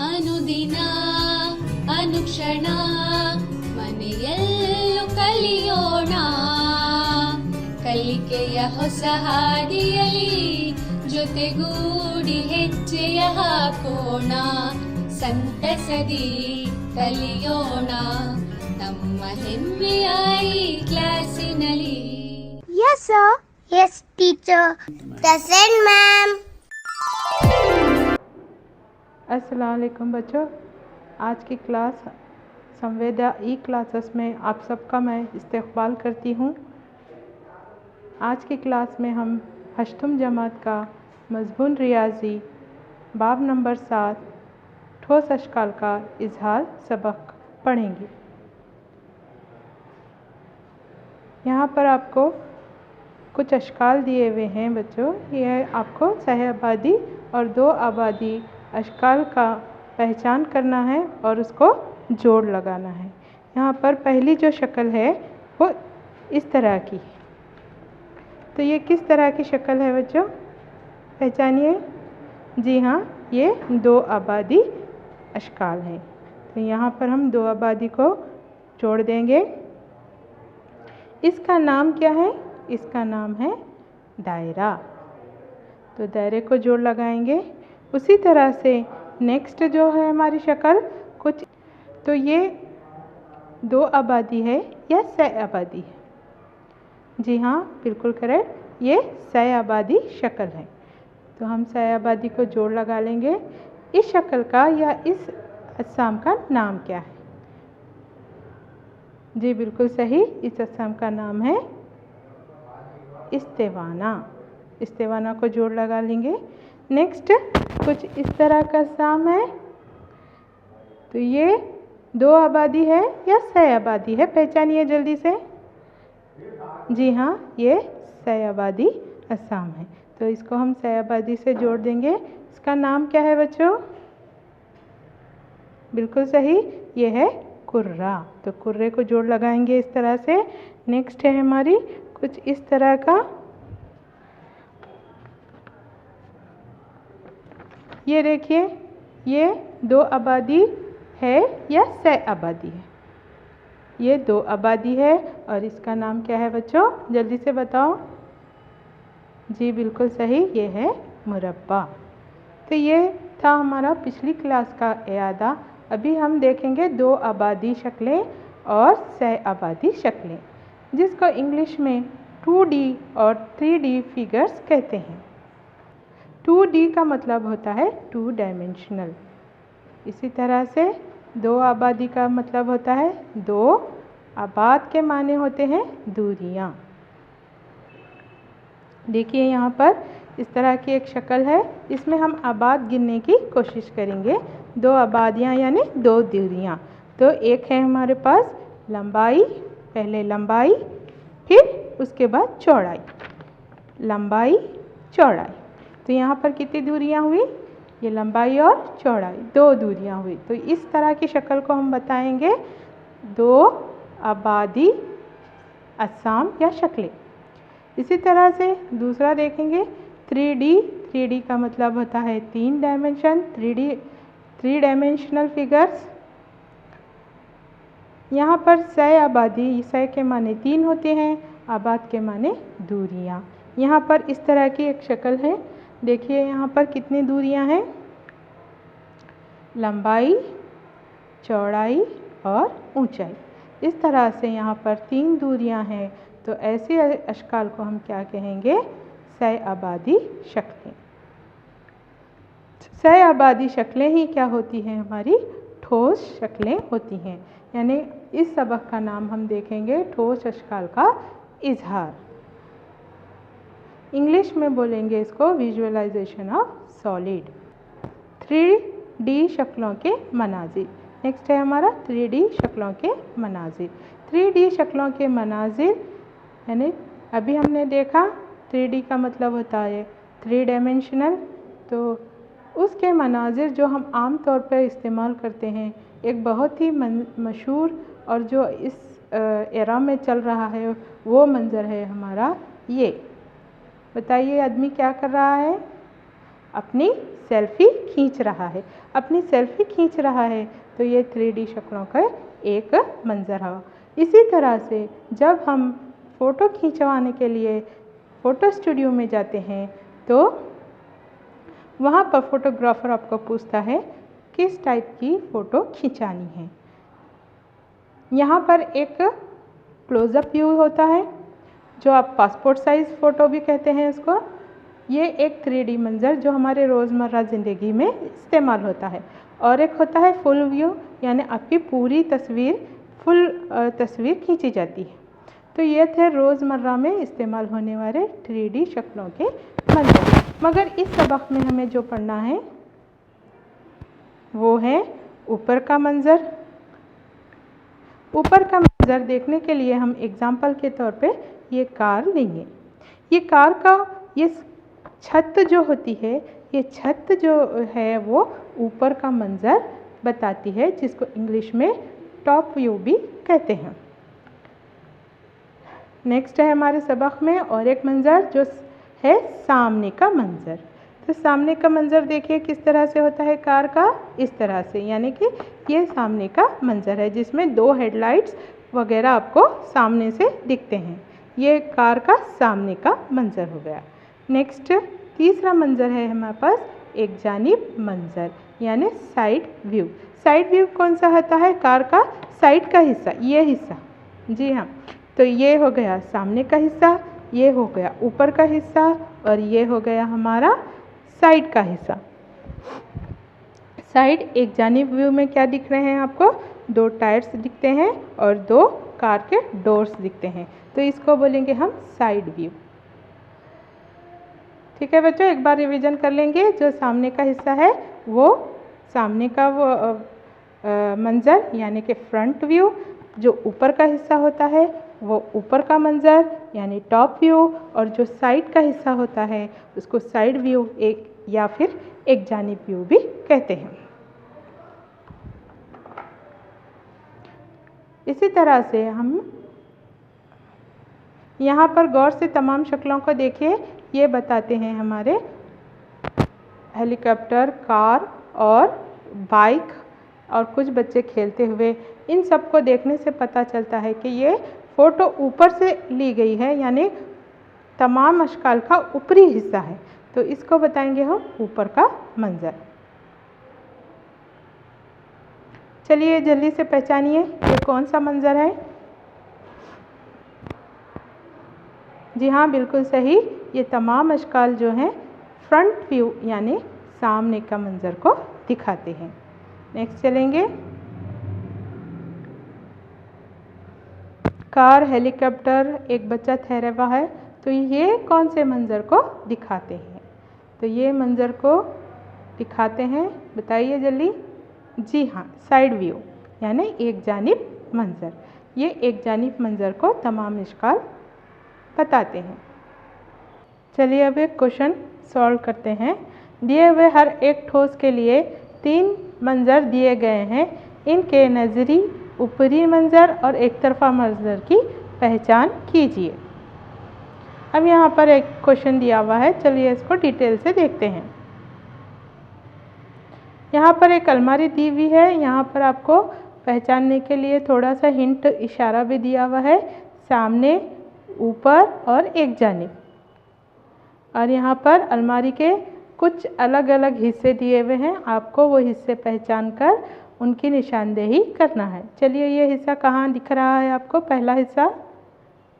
ಅನುದಿನ ಅನುಕ್ಷಣ ಮನೆಯಲ್ಲೂ ಕಲಿಯೋಣ ಕಲಿಕೆಯ ಹೊಸ ಹಾದಿಯಲಿ ಜೊತೆಗೂಡಿ ಹೆಜ್ಜೆಯ ಹಾಕೋಣ ಸಂತಸದಿ ಕಲಿಯೋಣ ನಮ್ಮ ಹೆಮ್ಮೆಯ ಈ ಕ್ಲಾಸಿನಲ್ಲಿ. Yes, sir. Yes, teacher. Present, ma'am. अस्सलाम वालेकुम बच्चों, आज की क्लास संवेदा ई क्लासेस में आप सबका मैं इस्तकबाल करती हूँ। आज की क्लास में हम हश्तम जमात का मज़मून रियाजी बाब नंबर 7 ठोस अशकाल का इजहार सबक पढ़ेंगे। यहाँ पर आपको कुछ अशकाल दिए हुए हैं बच्चों। यह आपको सह आबादी और दो आबादी अशकाल का पहचान करना है और उसको जोड़ लगाना है। यहाँ पर पहली जो शक्ल है वो इस तरह की। तो ये किस तरह की शक्ल है बच्चों, पहचानिए। जी हाँ, ये दो आबादी अशकाल हैं। तो यहाँ पर हम दो आबादी को जोड़ देंगे। इसका नाम क्या है? इसका नाम है दायरा। तो दायरे को जोड़ लगाएंगे। उसी तरह से नेक्स्ट जो है हमारी शक्ल कुछ, तो ये दो आबादी है या सह आबादी है? जी हाँ, बिल्कुल करेक्ट, ये सह आबादी शक्ल है। तो हम सह आबादी को जोड़ लगा लेंगे। इस शक्ल का या इस अक़साम का नाम क्या है? जी बिल्कुल सही, इस अक़साम का नाम है इस्तेवाना। इस्तेवाना को जोड़ लगा लेंगे। नेक्स्ट कुछ इस तरह का अक़साम है। तो ये दो आबादी है या सह आबादी है? पहचानिए जल्दी से। जी हाँ, ये सह आबादी अक़साम है। तो इसको हम सह आबादी से जोड़ देंगे। इसका नाम क्या है बच्चों? बिल्कुल सही, ये है कुर्रा। तो कुर्रे को जोड़ लगाएंगे इस तरह से। नेक्स्ट है हमारी कुछ इस तरह का। ये देखिए, ये दो आबादी है या सह आबादी है? ये दो आबादी है और इसका नाम क्या है बच्चों, जल्दी से बताओ। जी बिल्कुल सही, ये है मुरब्बा। तो ये था हमारा पिछली क्लास का इयादा। अभी हम देखेंगे दो आबादी शक्लें और सह आबादी शक्लें, जिसको इंग्लिश में 2D और 3D फिगर्स कहते हैं। 2D का मतलब होता है 2 डायमेंशनल। इसी तरह से दो आबादी का मतलब होता है दो। आबाद के माने होते हैं दूरियां। देखिए यहाँ पर इस तरह की एक शक्ल है। इसमें हम आबाद गिनने की कोशिश करेंगे। दो आबादियाँ यानी दो दूरियाँ। तो एक है हमारे पास लंबाई, पहले लंबाई, फिर उसके बाद चौड़ाई। लंबाई, चौड़ाई। तो यहाँ पर कितनी दूरियाँ हुई? ये लंबाई और चौड़ाई, दो दूरियाँ हुई। तो इस तरह की शक्ल को हम बताएंगे दो आबादी अक़साम या शक्लें। इसी तरह से दूसरा देखेंगे 3D। 3D का मतलब होता है 3 डायमेंशन, 3 डायमेंशनल फिगर्स। यहाँ पर सह आबादी, सह के माने 3 होते हैं, आबाद के माने दूरियाँ। यहाँ पर इस तरह की एक शक्ल है। देखिए यहाँ पर कितनी दूरियाँ हैं? लंबाई, चौड़ाई और ऊंचाई। इस तरह से यहाँ पर 3 दूरियाँ हैं। तो ऐसे अशकाल को हम क्या कहेंगे? सह आबादी शक्लें। सह आबादी शक्लें ही क्या होती हैं? हमारी ठोस शक्लें होती हैं। यानी इस सबक का नाम हम देखेंगे ठोस अशकाल का इजहार। इंग्लिश में बोलेंगे इसको विजुअलाइजेशन ऑफ सॉलिड। 3D शक्लों के मनाजिर। नेक्स्ट है हमारा 3D शक्लों के मनाजिर। 3D शक्लों के मनाजिर यानी अभी हमने देखा 3D का मतलब होता है 3 डायमेंशनल। तो उसके मनाजिर जो हम आम तौर पर इस्तेमाल करते हैं, एक बहुत ही मशहूर और जो इस एरा में चल रहा है वो मंज़र है हमारा ये। बताइए आदमी क्या कर रहा है? अपनी सेल्फी खींच रहा है, अपनी सेल्फी खींच रहा है। तो ये 3D शक्लों का एक मंज़र है। इसी तरह से जब हम फ़ोटो खिंचवाने के लिए फ़ोटो स्टूडियो में जाते हैं तो वहाँ पर फ़ोटोग्राफ़र आपको पूछता है किस टाइप की फ़ोटो खिंचानी है। यहाँ पर एक क्लोज़अप व्यू होता है जो आप पासपोर्ट साइज़ फ़ोटो भी कहते हैं इसको। ये एक 3D मंज़र जो हमारे रोज़मर्रा ज़िंदगी में इस्तेमाल होता है। और एक होता है फुल व्यू, यानी आपकी पूरी तस्वीर फुल तस्वीर खींची जाती है। तो ये थे रोज़मर्रा में इस्तेमाल होने वाले 3D शक्लों के मंज़र। मगर इस सबक में हमें जो पढ़ना है वो है ऊपर का मंज़र। ऊपर का मंज़र देखने के लिए हम एग्ज़ाम्पल के तौर पे ये कार लेंगे। ये कार का ये छत जो होती है, ये छत जो है वो ऊपर का मंज़र बताती है, जिसको इंग्लिश में टॉप व्यू भी कहते हैं। नेक्स्ट है हमारे सबक में और एक मंज़र जो है सामने का मंज़र। तो सामने का मंज़र देखिए किस तरह से होता है कार का, इस तरह से, यानी कि ये सामने का मंज़र है जिसमें दो हेडलाइट्स वगैरह आपको सामने से दिखते हैं। ये कार का सामने का मंज़र हो गया। नेक्स्ट तीसरा मंज़र है हमारे पास एक जानिब मंज़र, यानी साइड व्यू। साइड व्यू कौन सा होता है, कार का साइड का हिस्सा, ये हिस्सा। जी हाँ, तो ये हो गया सामने का हिस्सा, ये हो गया ऊपर का हिस्सा और ये हो गया हमारा साइड का हिस्सा। साइड एक जानिब व्यू में क्या दिख रहे हैं आपको, दो टायर्स दिखते हैं और दो कार के डोर्स दिखते हैं। तो इसको बोलेंगे हम साइड व्यू। ठीक है बच्चों, एक बार रिवीजन कर लेंगे। जो सामने का हिस्सा है वो सामने का वो मंज़र यानी कि फ्रंट व्यू। जो ऊपर का हिस्सा होता है वो ऊपर का मंज़र यानी टॉप व्यू। और जो साइड का हिस्सा होता है उसको साइड व्यू एक या फिर एक जानिब व्यू भी कहते हैं। इसी तरह से हम यहाँ पर गौर से तमाम शक्लों को देखिए। ये बताते हैं हमारे हेलीकॉप्टर, कार और बाइक और कुछ बच्चे खेलते हुए। इन सब को देखने से पता चलता है कि ये फ़ोटो ऊपर से ली गई है, यानी तमाम अशकाल का ऊपरी हिस्सा है। तो इसको बताएंगे हम ऊपर का मंज़र। चलिए जल्दी से पहचानिए ये कौन सा मंज़र है। जी हाँ, बिल्कुल सही, ये तमाम अशकाल जो हैं फ्रंट व्यू यानी सामने का मंज़र को दिखाते हैं। नेक्स्ट चलेंगे, कार, हेलीकॉप्टर, एक बच्चा ठहरा हुआ है। तो ये कौन से मंज़र को दिखाते हैं, तो ये मंज़र को दिखाते हैं, बताइए जल्दी। जी हाँ, साइड व्यू यानी एक जानिब मंज़र। ये एक जानिब मंज़र को तमाम अशकाल बताते हैं। चलिए अब एक क्वेश्चन सॉल्व करते हैं। दिए हुए हर एक ठोस के लिए 3 मंज़र दिए गए हैं। इनके नज़री, ऊपरी मंज़र और एक तरफा मंज़र की पहचान कीजिए। अब यहाँ पर एक क्वेश्चन दिया हुआ है, चलिए इसको डिटेल से देखते हैं। यहाँ पर एक अलमारी दी हुई है। यहाँ पर आपको पहचानने के लिए थोड़ा सा हिंट इशारा भी दिया हुआ है, सामने, ऊपर और एक जानिब। और यहाँ पर अलमारी के कुछ अलग अलग हिस्से दिए हुए हैं, आपको वो हिस्से पहचान कर उनकी निशानदेही करना है। चलिए ये हिस्सा कहाँ दिख रहा है आपको,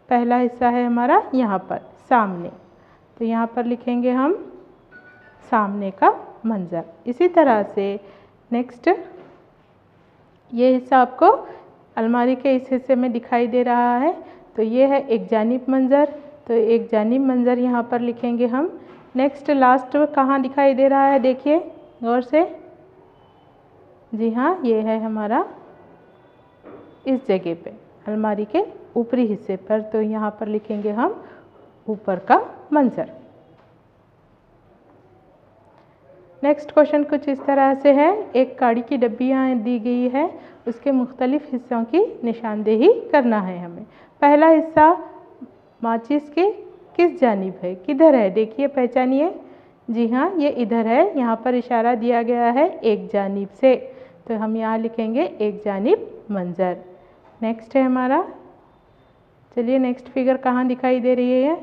पहला हिस्सा है हमारा यहाँ पर सामने। तो यहाँ पर लिखेंगे हम सामने का मंज़र। इसी तरह से नेक्स्ट ये हिस्सा आपको अलमारी के इस हिस्से में दिखाई दे रहा है, तो ये है एक जानिब मंज़र। तो एक जानिब मंज़र यहाँ पर लिखेंगे हम। नेक्स्ट लास्ट कहाँ दिखाई दे रहा है, देखिए गौर से। जी हाँ, ये है हमारा इस जगह पे अलमारी के ऊपरी हिस्से पर। तो यहाँ पर लिखेंगे हम ऊपर का मंज़र। नेक्स्ट क्वेश्चन कुछ इस तरह से है। एक गाड़ी की डब्बी यहाँ दी गई है, उसके मुख्तलिफ हिस्सों की निशानदेही करना है हमें। पहला हिस्सा माचिस के किस जानिब है, किधर है, देखिए पहचानिए। जी हाँ, ये इधर है, यहाँ पर इशारा दिया गया है एक जानिब से, तो हम यहाँ लिखेंगे एक जानिब मंजर। नेक्स्ट है हमारा, चलिए नेक्स्ट फिगर कहाँ दिखाई दे रही है?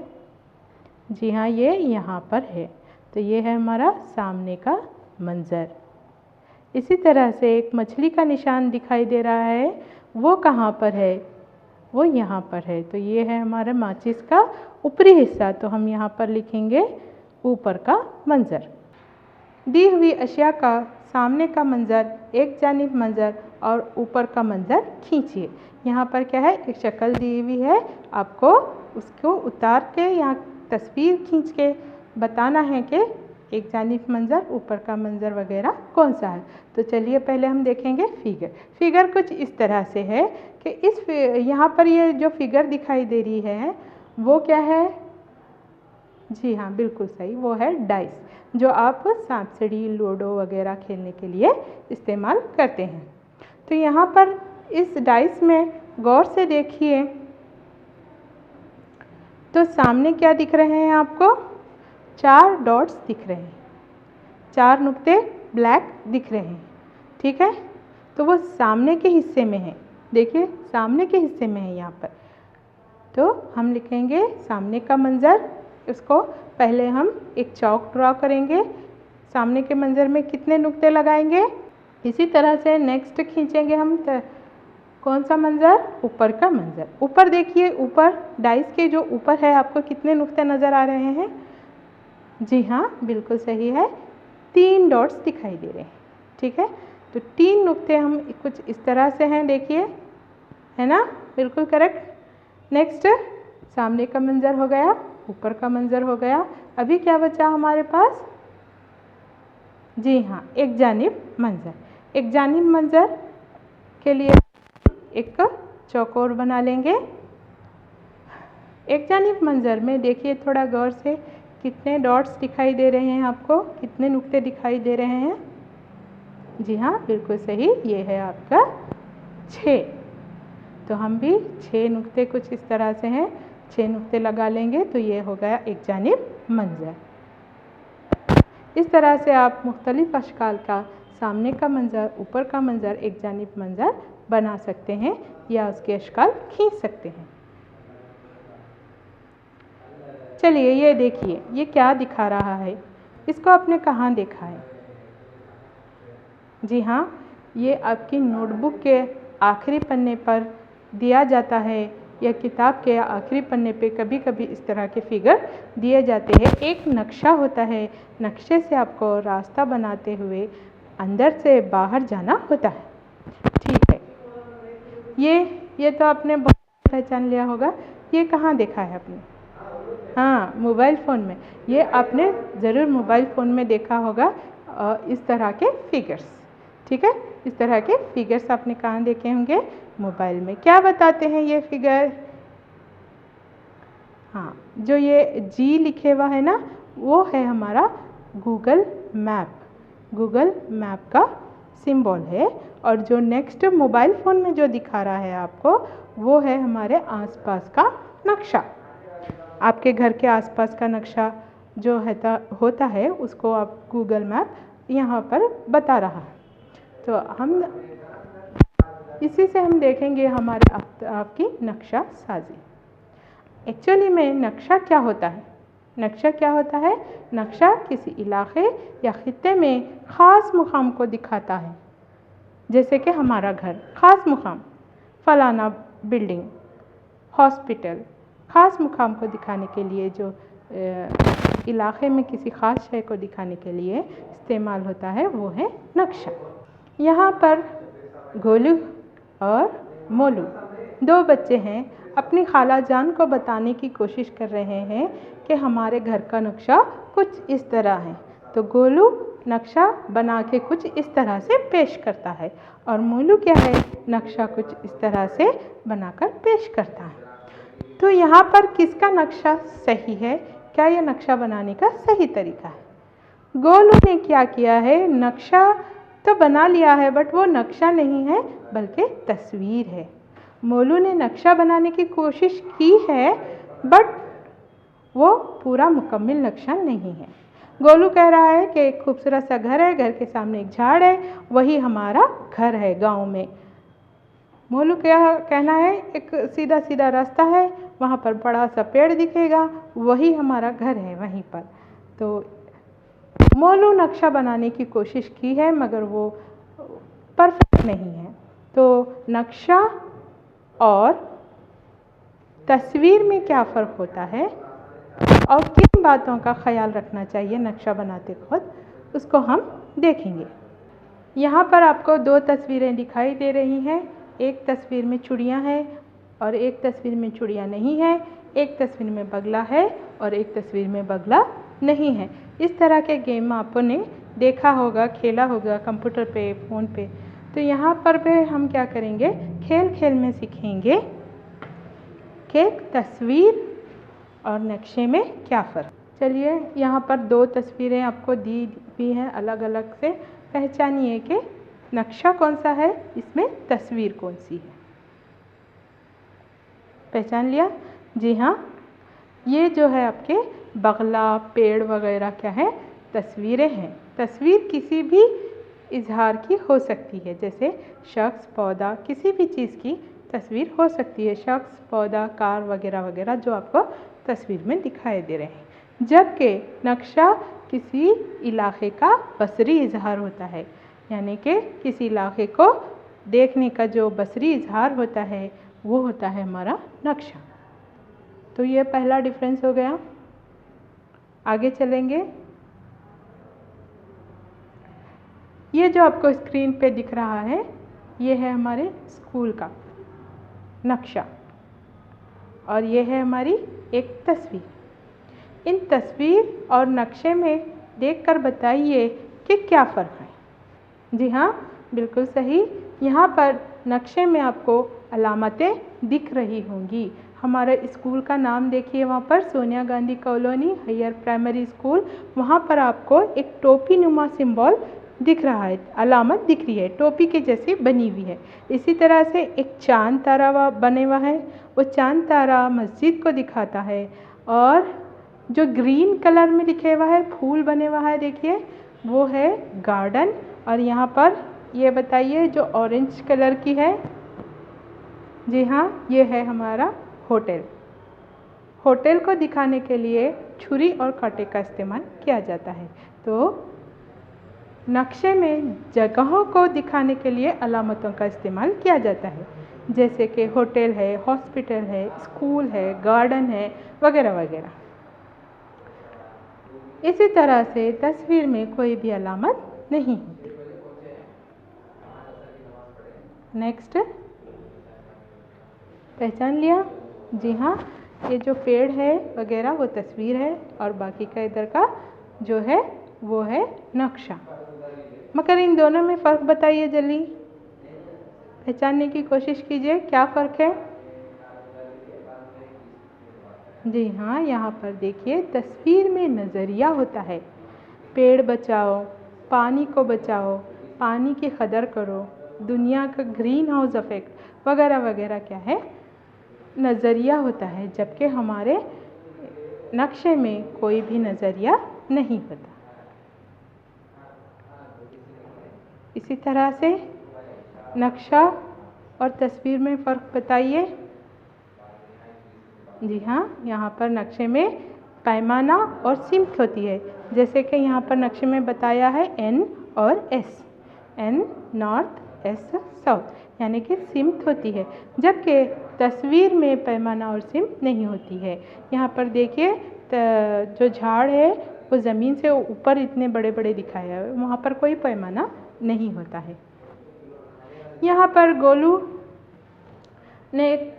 जी हाँ, ये यहाँ पर है, तो ये है हमारा सामने का मंजर। इसी तरह से एक मछली का निशान दिखाई दे रहा है, वो कहाँ पर है? वो यहाँ पर है, तो ये है हमारा माचिस का ऊपरी हिस्सा, तो हम यहाँ पर लिखेंगे ऊपर का मंजर। दी हुई अशिया का सामने का मंजर, एक जानिब मंजर और ऊपर का मंजर खींचिए। यहाँ पर क्या है, एक शक्ल दी हुई है, आपको उसको उतार के यहाँ तस्वीर खींच के बताना है कि एक जानिब मंजर, ऊपर का मंजर वगैरह कौन सा है। तो चलिए पहले हम देखेंगे फिगर कुछ इस तरह से है कि इस यहाँ पर ये जो फिगर दिखाई दे रही है वो क्या है? जी हाँ, बिल्कुल सही, वो है डाइस, जो आप सांप सीढ़ी लूडो वगैरह खेलने के लिए इस्तेमाल करते हैं। तो यहाँ पर इस डाइस में गौर से देखिए तो सामने क्या दिख रहे हैं आपको? 4 डॉट्स दिख रहे हैं, 4 नुक्ते ब्लैक दिख रहे हैं, ठीक है। तो वो सामने के हिस्से में है, देखिए सामने के हिस्से में है यहाँ पर। तो हम लिखेंगे सामने का मंजर, इसको पहले हम एक चौक ड्रॉ करेंगे, सामने के मंजर में कितने नुक्ते लगाएंगे। इसी तरह से नेक्स्ट खींचेंगे हम कौन सा मंजर? ऊपर का मंजर। ऊपर देखिए, ऊपर डाइस के जो ऊपर है आपको कितने नुक्ते नज़र आ रहे हैं? जी हाँ, बिल्कुल सही है, 3 डॉट्स दिखाई दे रहे हैं, ठीक है। तो 3 नुक्ते हम कुछ इस तरह से हैं, देखिए, है ना, बिल्कुल करेक्ट। नेक्स्ट सामने का मंजर हो गया, ऊपर का मंजर हो गया, अभी क्या बचा हमारे पास? जी हाँ, एक जानिब मंजर। एक जानिब मंजर के लिए एक चौकोर बना लेंगे। एक जानिब मंजर में देखिए थोड़ा गौर से, कितने डॉट्स दिखाई दे रहे हैं आपको, कितने नुक्ते दिखाई दे रहे हैं? जी हाँ, बिल्कुल सही, ये है आपका 6। तो हम भी 6 नुक्ते कुछ इस तरह से हैं, 6 नुक्ते लगा लेंगे, तो ये हो गया एक जानिब मंजर। इस तरह से आप मुख्तलिफ अशकाल का सामने का मंजर, ऊपर का मंजर, एक जानिब मंजर बना सकते हैं या उसके अशकाल खींच सकते हैं। चलिए ये देखिए, ये क्या दिखा रहा है? इसको आपने कहाँ देखा है? जी हाँ, ये आपकी नोटबुक के आखिरी पन्ने पर दिया जाता है, या किताब के आखिरी पन्ने पे कभी कभी इस तरह के फिगर दिए जाते हैं। एक नक्शा होता है, नक्शे से आपको रास्ता बनाते हुए अंदर से बाहर जाना होता है, ठीक है। ये तो आपने बहुत पहचान लिया होगा। ये कहाँ देखा है आपने? हाँ, मोबाइल फ़ोन में। ये आपने ज़रूर मोबाइल फ़ोन में देखा होगा इस तरह के फिगर्स, ठीक है। इस तरह के फिगर्स आपने कहाँ देखे होंगे? मोबाइल में। क्या बताते हैं ये फिगर? हाँ, जो ये जी लिखे हुआ है ना, वो है हमारा गूगल मैप। गूगल मैप का सिंबल है, और जो नेक्स्ट मोबाइल फ़ोन में जो दिखा रहा है आपको, वो है हमारे आसपास का नक्शा। आपके घर के आसपास का नक्शा जो होता है उसको आप गूगल मैप यहाँ पर बता रहा है। तो हम इसी से हम देखेंगे हमारे आपकी नक्शा साजी। एक्चुअली में नक्शा क्या होता है? नक्शा क्या होता है? नक्शा किसी इलाके या खित्ते में ख़ास मुकाम को दिखाता है, जैसे कि हमारा घर, ख़ास मुकाम, फलाना बिल्डिंग, हॉस्पिटल। ख़ास मुकाम को दिखाने के लिए, जो इलाके में किसी ख़ास शय को दिखाने के लिए इस्तेमाल होता है, वो है नक्शा। यहाँ पर गोलू और मोलू 2 बच्चे हैं, अपनी खाला जान को बताने की कोशिश कर रहे हैं कि हमारे घर का नक्शा कुछ इस तरह है। तो गोलू नक्शा बना के कुछ इस तरह से पेश करता है, और मोलू क्या है? नक्शा कुछ इस तरह से बनाकर पेश करता है। तो यहाँ पर किसका नक्शा सही है? क्या यह नक्शा बनाने का सही तरीका है? गोलू ने क्या किया है? नक्शा तो बना लिया है, बट वो नक्शा नहीं है बल्कि तस्वीर है। मोलू ने नक्शा बनाने की कोशिश की है, बट वो पूरा मुकम्मल नक्शा नहीं है। गोलू कह रहा है कि एक खूबसूरत सा घर है, घर के सामने एक झाड़ है, वही हमारा घर है गांव में। मोलू क्या कहना है, एक सीधा सीधा रास्ता है, वहाँ पर बड़ा सा पेड़ दिखेगा, वही हमारा घर है वहीं पर। तो मोलू नक्शा बनाने की कोशिश की है मगर वो परफेक्ट नहीं है। तो नक्शा और तस्वीर में क्या फ़र्क होता है और किन बातों का ख्याल रखना चाहिए नक्शा बनाते वक्त, उसको हम देखेंगे। यहाँ पर आपको दो तस्वीरें दिखाई दे रही हैं। एक तस्वीर में चूड़ियाँ हैं और एक तस्वीर में चूड़ियाँ नहीं है। एक तस्वीर में बगला है और एक तस्वीर में बगला नहीं है। इस तरह के गेम आपने देखा होगा, खेला होगा कंप्यूटर पे, फ़ोन पे। तो यहाँ पर भी हम क्या करेंगे, खेल खेल में सीखेंगे कि तस्वीर और नक्शे में क्या फ़र्क। चलिए, यहाँ पर दो तस्वीरें आपको दी हुई हैं अलग अलग से, पहचानिए कि नक्शा कौन सा है, इसमें तस्वीर कौन सी है। पहचान लिया? जी हाँ, ये जो है आपके बगला, पेड़ वगैरह क्या है, तस्वीरें हैं। तस्वीर किसी भी इजहार की हो सकती है, जैसे शख्स, पौधा, किसी भी चीज़ की तस्वीर हो सकती है। शख्स, पौधा, कार वगैरह वगैरह जो आपको तस्वीर में दिखाई दे रहे हैं। जबकि नक्शा किसी इलाके का बसरी इजहार होता है, यानी कि किसी इलाके को देखने का जो बसरी इजहार होता है वो होता है हमारा नक्शा। तो ये पहला डिफरेंस हो गया। आगे चलेंगे। ये जो आपको स्क्रीन पे दिख रहा है ये है हमारे स्कूल का नक्शा और ये है हमारी एक तस्वीर। इन तस्वीर और नक्शे में देखकर बताइए कि क्या फ़र्क है। जी हाँ, बिल्कुल सही। यहाँ पर नक्शे में आपको अलामतें दिख रही होंगी। हमारे स्कूल का नाम देखिए, वहाँ पर Sonia Gandhi colony higher primary school, वहाँ पर आपको एक टोपी नुमा सिंबल दिख रहा है, अलामत दिख रही है, टोपी के जैसी बनी हुई है। इसी तरह से एक चांद तारा बने हुआ है, वो चांद तारा मस्जिद को दिखाता है। और जो ग्रीन कलर में लिखे हुआ है, फूल बने हुआ है, देखिए वो है गार्डन। और यहाँ पर ये बताइए जो ऑरेंज कलर की है, जी हाँ, ये है हमारा होटल। होटल को दिखाने के लिए छुरी और कांटे का इस्तेमाल किया जाता है। तो नक्शे में जगहों को दिखाने के लिए अलामतों का इस्तेमाल किया जाता है, जैसे कि होटल है, हॉस्पिटल है, स्कूल है, गार्डन है वगैरह वगैरह। इसी तरह से तस्वीर में कोई भी अलामत नहीं होती। नेक्स्ट, पहचान लिया? जी हाँ, ये जो पेड़ है वगैरह वो तस्वीर है और बाकी का इधर का जो है वो है नक्शा। मगर इन दोनों में फ़र्क बताइए, जल्दी पहचानने की कोशिश कीजिए, क्या फ़र्क है। जी हाँ, यहाँ पर देखिए तस्वीर में नज़रिया होता है, पेड़ बचाओ, पानी को बचाओ, पानी की कदर करो, दुनिया का ग्रीन हाउस इफ़ेक्ट वगैरह वगैरह क्या है, नज़रिया होता है। जबकि हमारे नक्शे में कोई भी नज़रिया नहीं होता। इसी तरह से नक्शा और तस्वीर में फ़र्क बताइए। जी हाँ, यहाँ पर नक्शे में पैमाना और सिमत होती है, जैसे कि यहाँ पर नक्शे में बताया है N और S, N north, S south, यानी कि सिमत होती है। जबकि तस्वीर में पैमाना और सिमत नहीं होती है। यहाँ पर देखिए जो झाड़ है वो ज़मीन से ऊपर इतने बड़े बड़े दिखाया है, वहाँ पर कोई पैमाना नहीं होता है। यहाँ पर गोलू ने एक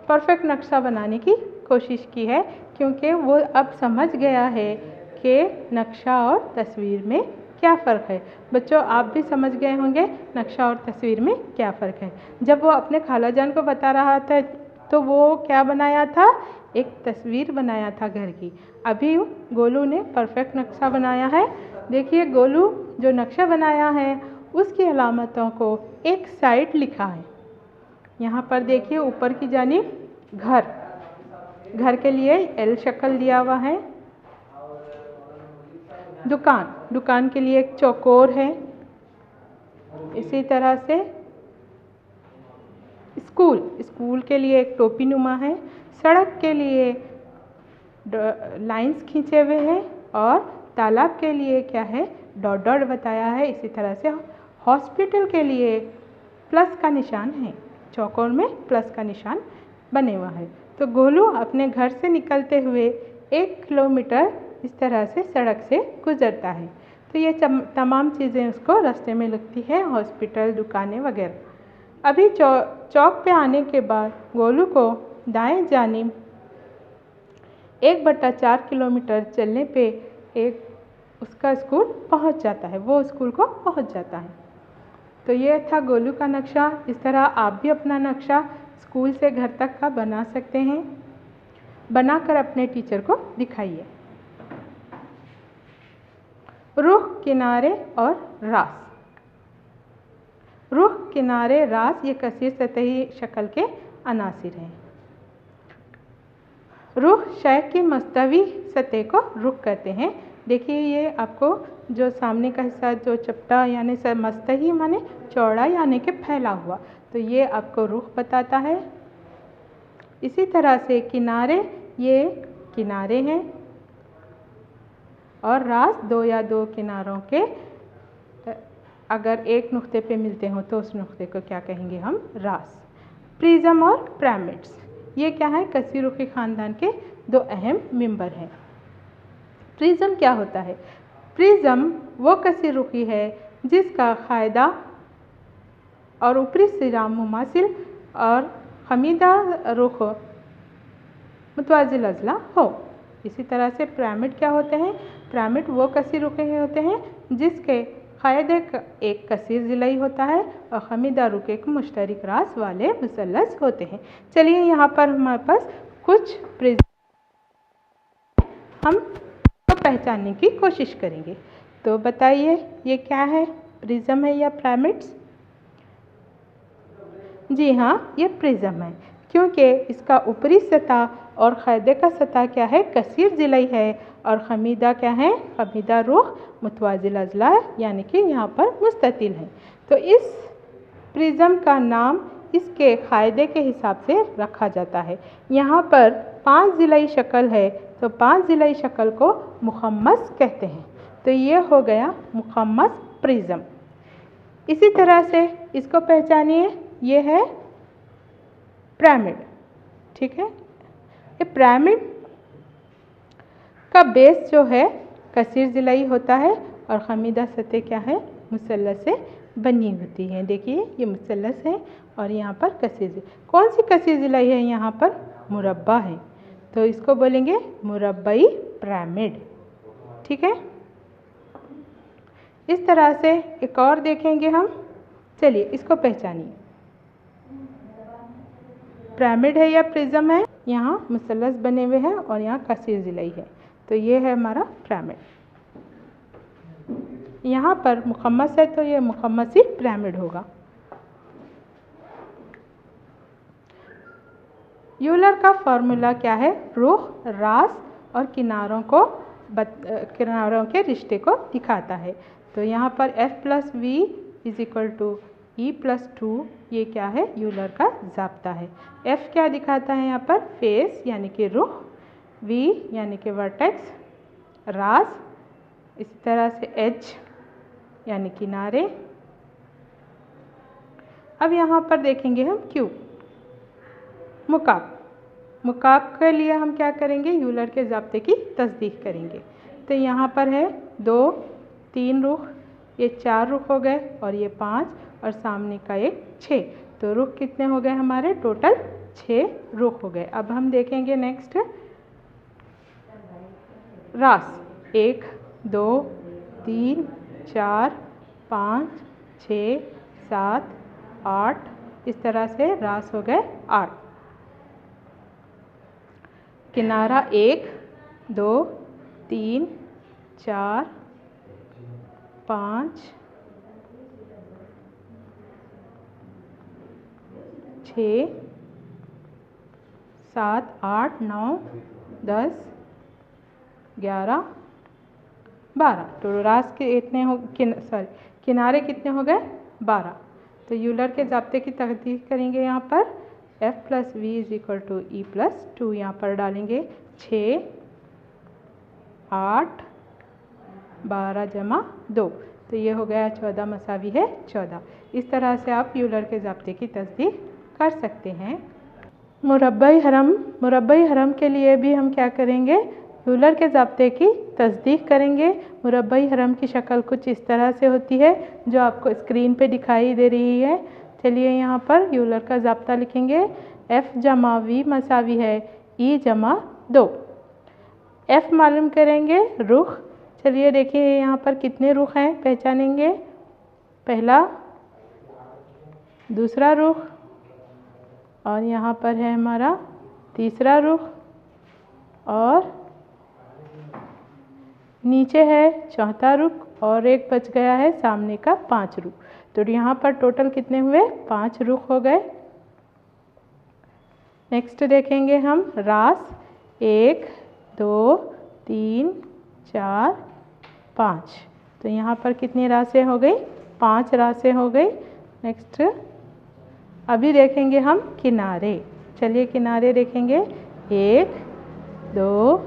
परफेक्ट नक्शा बनाने की कोशिश की है, क्योंकि वो अब समझ गया है कि नक्शा और तस्वीर में क्या फ़र्क है। बच्चों, आप भी समझ गए होंगे नक्शा और तस्वीर में क्या फ़र्क है। जब वो अपने खालाजान को बता रहा था तो वो क्या बनाया था, एक तस्वीर बनाया था घर की। अभी गोलू ने परफेक्ट नक्शा बनाया है। देखिए, गोलू जो नक्शा बनाया है उसकी अलामतों को एक साइड लिखा है। यहाँ पर देखिए ऊपर की जानिब घर के लिए L शक्ल दिया हुआ है। दुकान के लिए एक चौकोर है। इसी तरह से स्कूल के लिए एक टोपी नुमा है। सड़क के लिए लाइंस खींचे हुए हैं और तालाब के लिए क्या है, डॉट डॉट बताया है। इसी तरह से हॉस्पिटल के लिए प्लस का निशान है, चौकोर में प्लस का निशान बने हुआ है। तो गोलू अपने घर से निकलते हुए 1 किलोमीटर इस तरह से सड़क से गुजरता है। तो ये तमाम चीज़ें उसको रास्ते में लगती है, हॉस्पिटल, दुकानें वगैरह। अभी चौक पे आने के बाद गोलू को दाएं जानिब 1/4 किलोमीटर चलने पे उसका स्कूल पहुंच जाता है, वो स्कूल को पहुंच जाता है। तो ये था गोलू का नक्शा। इस तरह आप भी अपना नक्शा स्कूल से घर तक का बना सकते हैं। बनाकर अपने टीचर को दिखाइए। रुख, किनारे और रास। रुख, किनारे, रास ये कसीर सतही शक्ल के अनासिर हैं। रुख शय की मस्तवी सतह को रुख कहते हैं। देखिए ये आपको जो सामने का हिस्सा जो चपटा यानी मस्तही माने चौड़ा यानी कि फैला हुआ, तो ये आपको रुख बताता है। इसी तरह से किनारे, ये किनारे हैं और रास 2 या 2 किनारों के अगर एक नुक्ते पे मिलते हो तो उस नुक्ते को क्या कहेंगे हम, रास। प्रिज्म और पिरामिड्स ये क्या है, कसी रुखी खानदान के 2 अहम मेंबर हैं। प्रिज्म क्या होता है? प्रिज्म वो कसी रुखी है जिसका कायदा और ऊपरी सिरा मुमासिल और खमीदा रुख मुतवाज़िल अज़ला हो। इसी तरह से पिरामिड क्या होते हैं? पिरामिड वो कसी रुखे होते हैं जिसके कायदे एक कसीर ज़िलाई होता है और खमीदा रुख एक मुश्तरक रास वाले मुसल्लस होते हैं। चलिए यहाँ पर हमारे पास कुछ प्रिज्म हम तो पहचानने की कोशिश करेंगे। तो बताइए ये क्या है, प्रिज्म है या पिरामिड्स? जी हाँ, ये प्रिज्म है क्योंकि इसका ऊपरी सतह और कायदे का सतह क्या है, कसीर ज़िलाई है और खमीदा क्या है, खमीदा रुख मुतवाज़िल अज़ला यानी कि यहाँ पर मुस्ततिल है। तो इस प्रिज्म का नाम इसके कायदे के हिसाब से रखा जाता है। यहाँ पर 5 ज़िलाई शक्ल है तो 5 ज़िलाई शक्ल को मुखम्मस कहते हैं। तो ये हो गया मुखम्मस प्रिज्म। इसी तरह से इसको पहचानिए, ये है पिरामिड। ठीक है, ये पिरामिड का बेस जो है कसीर ज़िलाई होता है और खमीदा सतह क्या है, मुसल्लस से बनी होती है। देखिए ये मुसल्लस है और यहाँ पर कसीर, कौन सी कसीर ज़िलाई है, यहाँ पर मुरब्बा है, तो इसको बोलेंगे मुरब्बई पिरामिड। ठीक है, इस तरह से एक और देखेंगे हम। चलिए इसको पहचानिए, पिरामिड है या प्रिज्म है, यहाँ मुसल्लस बने हुए हैं और यहाँ कसीर ज़िलाई है, तो ये है हमारा पिरामिड। यहाँ पर मुखम्मस है तो ये मुखम्मसी पिरामिड होगा। यूलर का फॉर्मूला क्या है, रुख, रास और किनारों के रिश्ते को दिखाता है। तो यहाँ पर F+V = E+2 ये क्या है, यूलर का ज़ाब्ता है। F क्या दिखाता है यहाँ पर, फेस यानी कि रुख, V यानी कि वर्टेक्स, रास, इसी तरह से H यानी किनारे। अब यहाँ पर देखेंगे हम Q, मुकाब के लिए हम क्या करेंगे, यूलर के ज़ाब्ते की तस्दीक करेंगे। तो यहाँ पर है 2, 3 रुख, ये 4 रुख हो गए और ये 5 और सामने का एक 6, तो रुख कितने हो गए हमारे, टोटल 6 रुख हो गए। अब हम देखेंगे नेक्स्ट रास, 1, 2, 3, 4, 5, 6, 7, 8, इस तरह से रास हो गए 8। किनारा 1, 2, 3, 4, 5, 6, 7, 8, 9, 10, 11, 12। तो रास के इतने हो किनारे कितने हो गए 12। तो यूलर के ज़ाब्ते की तहकीक करेंगे। यहाँ पर f plus V is equal to E plus 2 यहाँ पर डालेंगे 6 8 12 जमा 2, तो ये हो गया 14 मसावी है 14। इस तरह से आप यूलर के ज़ाब्ते की तस्दीक कर सकते हैं। मुरब्बाई हरम के लिए भी हम क्या करेंगे, यूलर के ज़ाब्ते की तस्दीक करेंगे। मुरब्बाई हरम की शक्ल कुछ इस तरह से होती है जो आपको स्क्रीन पे दिखाई दे रही है। चलिए यहाँ पर यूलर का ज़ाब्ता लिखेंगे। f जमा वी मसावी है e जमा 2। f मालूम करेंगे रुख। चलिए देखिए यहाँ पर कितने रुख हैं, पहचानेंगे। पहला, दूसरा रुख और यहाँ पर है हमारा तीसरा रुख और नीचे है चौथा रुख और एक बच गया है सामने का 5 रुख। तो यहाँ पर टोटल कितने हुए 5 रुख हो गए। नेक्स्ट देखेंगे हम रास 1 2 3 4 5। तो यहाँ पर कितनी रासें हो गई 5 रासें हो गई। नेक्स्ट अभी देखेंगे हम किनारे। चलिए किनारे देखेंगे 1 2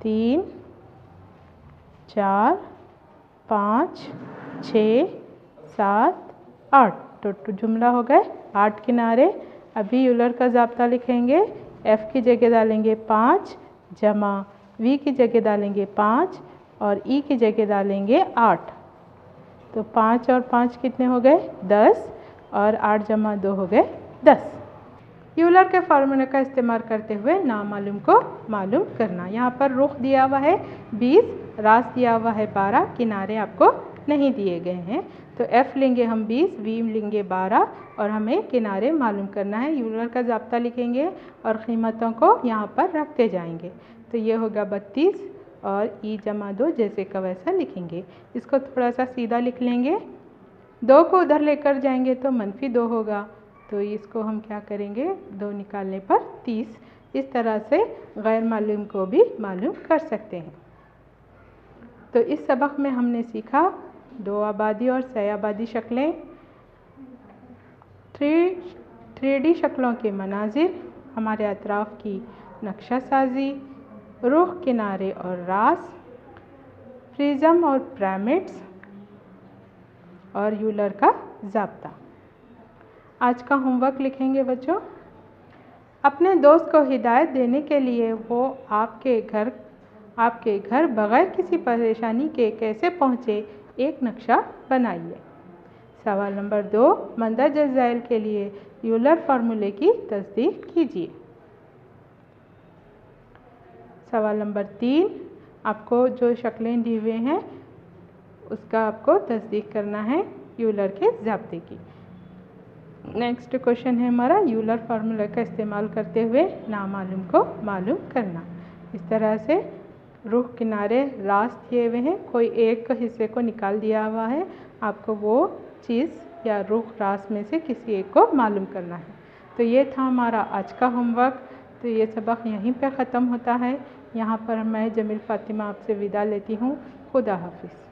3 4 5 6 7 8। तो जुमला हो गए 8 किनारे। अभी यूलर का ज़ाब्ता लिखेंगे। f की जगह डालेंगे 5 जमा v की जगह डालेंगे 5 और e की जगह डालेंगे 8। तो 5 और 5 कितने हो गए 10 और 8 जमा 2 हो गए 10। यूलर के फार्मूले का इस्तेमाल करते हुए नामालूम को मालूम करना। यहाँ पर रुख दिया हुआ है 20, रास दिया हुआ है 12, किनारे आपको नहीं दिए गए हैं। तो f लेंगे हम 20, v लेंगे 12 और हमें किनारे मालूम करना है। यूलर का ज़ाब्ता लिखेंगे और कीमतों को यहाँ पर रखते जाएंगे। तो ये होगा 32 और e जमा 2 जैसे का वैसा लिखेंगे। इसको थोड़ा सा सीधा लिख लेंगे। 2 को उधर लेकर जाएंगे तो -2 होगा। तो इसको हम क्या करेंगे 2 निकालने पर 30। इस तरह से गैर मालूम को भी मालूम कर सकते हैं। तो इस सबक में हमने सीखा 2 आबादी और 6 आबादी शक्लें, 3D शक्लों के मनाजिर, हमारे अतराफ़ की नक्शा साजी, रुख, किनारे और रास, प्रिज्म और पिरामिड्स और यूलर का ज़ाब्ता। आज का होमवर्क लिखेंगे बच्चों। अपने दोस्त को हिदायत देने के लिए वो आपके घर बग़ैर किसी परेशानी के कैसे पहुँचे, एक नक्शा बनाइए। सवाल नंबर 2, मंदरजा ज़ैल के लिए यूलर फार्मूले की तस्दीक कीजिए। सवाल नंबर 3, आपको जो शक्लें दी हुए हैं उसका आपको तस्दीक करना है यूलर के ज़ाब्ते की। नेक्स्ट क्वेश्चन है हमारा यूलर फार्मूला का इस्तेमाल करते हुए नामालूम को मालूम करना। इस तरह से रुख, किनारे, रास दिए हुए हैं, कोई एक हिस्से को निकाल दिया हुआ है, आपको वो चीज़ या रुख, रास में से किसी एक को मालूम करना है। तो ये था हमारा आज का होमवर्क। तो ये सबक यहीं पे ख़त्म होता है। यहाँ पर मैं जमील फ़ातिमा आपसे विदा लेती हूँ। खुदा हाफिज़।